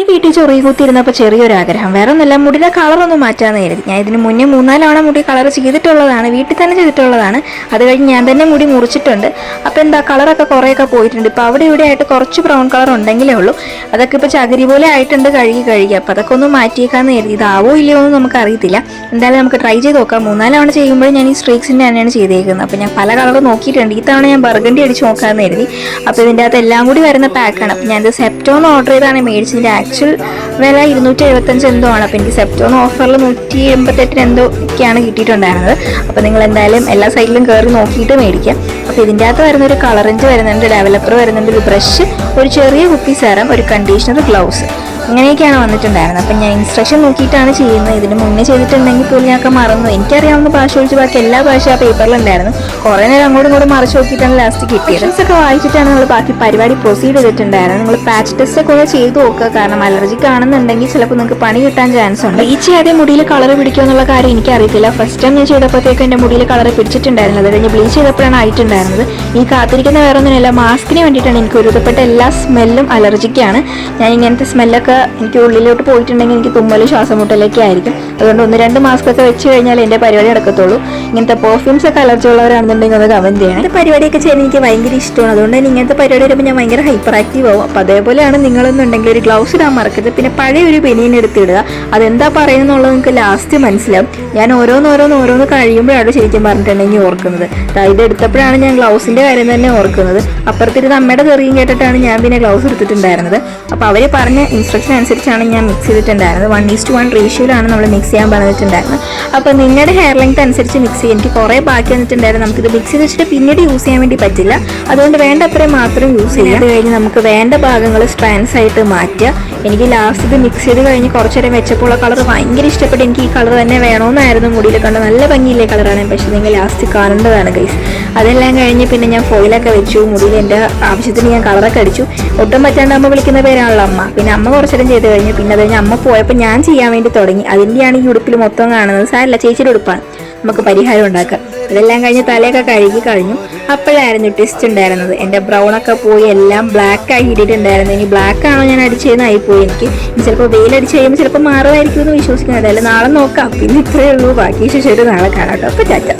ഈ വീട്ടിൽ ചൊറി കുത്തിയിരുന്നപ്പോൾ ചെറിയൊരാഗ്രഹം, വേറെ ഒന്നുമില്ല, മുടിയുടെ കളറൊന്നും മാറ്റാന്ന് കരുതി. ഞാൻ ഇതിന് മുന്നേ 3-4 തവണ മുടി കളർ ചെയ്തിട്ടുള്ളതാണ്, വീട്ടിൽ തന്നെ ചെയ്തിട്ടുള്ളതാണ്. അത് കഴിഞ്ഞ് ഞാൻ തന്നെ മുടി മുറിച്ചിട്ടുണ്ട്. അപ്പോൾ എന്താ കളറൊക്കെ കുറേയൊക്കെ പോയിട്ടുണ്ട്. ഇപ്പോൾ അവിടെ ഇവിടെ ആയിട്ട് കുറച്ച് ബ്രൗൺ കളർ ഉണ്ടെങ്കിലേ ഉള്ളൂ. അതൊക്കെ ഇപ്പോൾ ചകിരി പോലെ ആയിട്ടുണ്ട് കഴുകി. അപ്പോൾ അതൊക്കെ ഒന്ന് മാറ്റിയേക്കാന്ന് കരുതി. ഇതാവോ ഇല്ലയോ എന്ന് നമുക്ക് അറിയത്തില്ല. എന്തായാലും നമുക്ക് ട്രൈ ചെയ്ത് നോക്കാം. 3-4 തവണ ചെയ്യുമ്പോൾ ഞാൻ ഈ സ്ട്രീക്സിൻ്റെ തന്നെയാണ് ചെയ്തേക്കുന്നത്. അപ്പോൾ ഞാൻ പല കളർ നോക്കിയിട്ടുണ്ട്. ഈ തവണ ഞാൻ ബർഗണ്ടി അടിച്ച് നോക്കാമെന്ന് കരുതി. അപ്പോൾ ഇതിൻ്റെ അകത്ത് എല്ലാം കൂടി വരുന്ന പാക്കാണ്. അപ്പോൾ ഞാനിത് സെപ്റ്റോന്ന് ഓർഡർ ചെയ്താണ് മേടിച്ചതിൻ്റെ ആക്ച്വൽ വില 275 എന്തോ ആണ്. അപ്പോൾ എനിക്ക് സെപ്റ്റോന്ന് ഓഫറിൽ 188 എന്തോ ഒക്കെയാണ് കിട്ടിയിട്ടുണ്ടായിരുന്നത്. അപ്പോൾ നിങ്ങൾ എന്തായാലും എല്ലാ സൈഡിലും കയറി നോക്കിയിട്ട് മേടിക്കാം. അപ്പോൾ ഇതിൻ്റെ അകത്ത് വരുന്ന ഒരു കളറഞ്ച് വരുന്നുണ്ട്, ഡെവലപ്പർ വരുന്നുണ്ട്, ഒരു ബ്രഷ്, ഒരു ചെറിയ കുപ്പി സെറം, ഒരു കണ്ടീഷണർ, ഗ്ലൗസ്, അങ്ങനെയൊക്കെയാണ് വന്നിട്ടുണ്ടായിരുന്നത്. അപ്പം ഞാൻ ഇൻസ്ട്രക്ഷൻ നോക്കിയിട്ടാണ് ചെയ്യുന്നത്. ഇതിന് മുന്നേ ചെയ്തിട്ടുണ്ടെങ്കിൽ പോലും ഞങ്ങൾക്ക് മറന്നു. എനിക്കറിയാവുന്ന ഭാഷ ഒഴിച്ച് ബാക്കി എല്ലാ ഭാഷ ആ പേപ്പറിലുണ്ടായിരുന്നു. കുറേ നേരം അങ്ങോട്ടും ഇങ്ങോട്ടും മറിച്ച് നോക്കിയിട്ടാണ് ലാസ്റ്റ് കിട്ടിയത്. ഒക്കെ വായിച്ചിട്ടാണ് നമ്മൾ ബാക്കി പരിപാടി പ്രൊസീഡ് ചെയ്തിട്ടുണ്ടായിരുന്നത്. നിങ്ങൾ പാച്ച് ടെസ്റ്റ് ഒക്കെ ഒന്ന് ചെയ്ത് നോക്കുക. കാരണം അലർജിക്ക് ആണെന്നുണ്ടെങ്കിൽ ചിലപ്പോൾ നിങ്ങൾക്ക് പണി കിട്ടാൻ ചാൻസ് ഉണ്ട്. ഈ ചെയ്യാതെ മുടിയിൽ കളർ പിടിക്കുക എന്നുള്ള കാര്യം എനിക്കറിയത്തില്ല. ഫസ്റ്റ് ടൈം ഞാൻ ചെയ്തപ്പോഴത്തേക്കും എൻ്റെ മുടിയിൽ കളർ പിടിച്ചിട്ടുണ്ടായിരുന്നു. അത് കഴിഞ്ഞ് ബ്ലീച്ച് ചെയ്തപ്പോഴാണ് ആയിട്ടുണ്ടായിരുന്നത്. ഈ കാത്തിരിക്കുന്ന വേറെ ഒന്നുമില്ല, മാസ്കിന് വേണ്ടിയിട്ടാണ്. എനിക്ക് ഒരുവിധപ്പെട്ട എല്ലാ സ്മെല്ലും അലർജിക്കാണ്. ഞാൻ ഇങ്ങനത്തെ സ്മെല്ലൊക്കെ എനിക്ക് ഉള്ളിലോട്ട് പോയിട്ടുണ്ടെങ്കിൽ എനിക്ക് തുമ്മലും ശ്വാസം മുട്ടലൊക്കെ ആയിരിക്കും. അതുകൊണ്ട് 1-2 മാസ്ക് ഒക്കെ വെച്ച് കഴിഞ്ഞാൽ എൻ്റെ പരിപാടി നടക്കത്തുള്ളൂ. ഇങ്ങനത്തെ പെർഫ്യൂംസ് ഒക്കെ അലർജി ഉള്ളവരാണെന്നുണ്ടെങ്കിൽ ഒന്ന് കമൻറ്റ് ചെയ്യണം. എൻ്റെ പരിപാടിയൊക്കെ ചെയ്യാൻ എനിക്ക് ഭയങ്കര ഇഷ്ടമാണ്. അതുകൊണ്ട് തന്നെ ഇങ്ങനത്തെ പരിപാടി വരുമ്പോൾ ഞാൻ ഭയങ്കര ഹൈപ്പർ ആക്റ്റീവ് ആവും. അപ്പോൾ അതേപോലെയാണ് നിങ്ങളെന്നുണ്ടെങ്കിൽ ഒരു ഗ്ലൗസ് ഇടാൻ മറക്കരുത്. പിന്നെ പഴയ ഒരു ബനിയൻ എടുത്തിടുക. അതെന്താ പറയുന്നുള്ളത് നിങ്ങൾക്ക് ലാസ്റ്റ് മനസ്സിലാവും. ഞാൻ ഓരോന്ന് കഴിയുമ്പോഴാണ് ശരിക്കും പറഞ്ഞിട്ടുണ്ടെങ്കിൽ ഓർക്കുന്നത്. ഇത് എടുത്തപ്പോഴാണ് ഞാൻ ഗ്ലൗസിൻ്റെ കാര്യം തന്നെ ഓർക്കുന്നത്. അപ്പുറത്തിരുന്ന് അമ്മയുടെ തെറിയും കേട്ടിട്ടാണ് ഞാൻ പിന്നെ ഗ്ലൗസ് എടുത്തിട്ടുണ്ടായിരുന്നത്. അപ്പോൾ അവർ പറഞ്ഞ ഇൻസ്ട്രക്ഷൻ അനുസരിച്ചാണ് ഞാൻ മിക്സ് ചെയ്തിട്ടുണ്ടായിരുന്നത്. 1:1 റേഷ്യോയിലാണ് നമ്മൾ മിക്സ് ചെയ്യാൻ പറഞ്ഞിട്ടുണ്ടായിരുന്നത്. അപ്പോൾ നിങ്ങളുടെ ഹെയർ ലെങ്ത് അനുസരിച്ച് മിക്സ് ചെയ്യാൻ എനിക്ക് കുറേ ബാക്കി വന്നിട്ടുണ്ടായിരുന്നു. നമുക്കിത് മിക്സ് ചെയ്ത് വെച്ചിട്ട് പിന്നീട് യൂസ് ചെയ്യാൻ വേണ്ടി പറ്റില്ല. അതുകൊണ്ട് വേണ്ടത്രയും മാത്രം യൂസ് ചെയ്യാം. അത് കഴിഞ്ഞ് നമുക്ക് വേണ്ട ഭാഗങ്ങൾ സ്ട്രാൻഡ്സ് ആയിട്ട് മാറ്റുക. എനിക്ക് ലാസ്റ്റ് ഇത് മിക്സ് ചെയ്ത് കഴിഞ്ഞ് കുറച്ച് നേരം വെച്ചപ്പോൾ ഉള്ള കളർ ഭയങ്കര ഇഷ്ടപ്പെട്ട്. എനിക്ക് ഈ കളർ തന്നെ വേണമെന്നായിരുന്നു. മുടിയിൽ കണ്ട് നല്ല ഭംഗിയില്ലേ കളറാണ്. പക്ഷേ നിങ്ങൾ ലാസ്റ്റ് കാണേണ്ടതാണ് ഗൈസ്. അതെല്ലാം കഴിഞ്ഞ് പിന്നെ ഞാൻ ഫോയിലൊക്കെ വെച്ചു. മുടിയിൽ എൻ്റെ ആവശ്യത്തിന് ഞാൻ കളറൊക്കെ അടിച്ചു. ഒട്ടും പറ്റാണ്ട് അമ്മ വിളിക്കുന്ന പേരാണല്ലോ അമ്മ. പിന്നെ അമ്മ കുറച്ചേരം ചെയ്ത് കഴിഞ്ഞു. പിന്നെ അത് കഴിഞ്ഞ് അമ്മ പോയപ്പോൾ ഞാൻ ചെയ്യാൻ വേണ്ടി തുടങ്ങി. അതിൻ്റെയാണ് ഈ ഉടുപ്പിൽ മൊത്തം കാണുന്നത്. സാരല്ല, ചേച്ചിയുടെ ഉടുപ്പാണ്, നമുക്ക് പരിഹാരം ഉണ്ടാക്കാം. ഇതെല്ലാം കഴിഞ്ഞ് തലയൊക്കെ കഴുകി കഴിഞ്ഞു. അപ്പോഴായിരുന്നു ട്വിസ്റ്റ് ഉണ്ടായിരുന്നത്. എൻ്റെ ബ്രൗണൊക്കെ പോയി എല്ലാം ബ്ലാക്ക് ആയി ഇട്ടിട്ടുണ്ടായിരുന്നു. ഇനി ബ്ലാക്ക് ആണോ ഞാൻ അടിച്ചതെന്നായി പോയി എനിക്ക്. ചിലപ്പോൾ വെയിലടിച്ച് കഴിയുമ്പോൾ ചിലപ്പോൾ മാറുമായിരിക്കും എന്ന് വിശ്വസിക്കുന്നുണ്ട്. അല്ല, നാളെ നോക്കാം. പിന്നെ ഇത്രയേ ഉള്ളൂ. ബാക്കി ശേഷം നാളെ കാണാം കേട്ടോ. അപ്പോൾ ചാച്ച.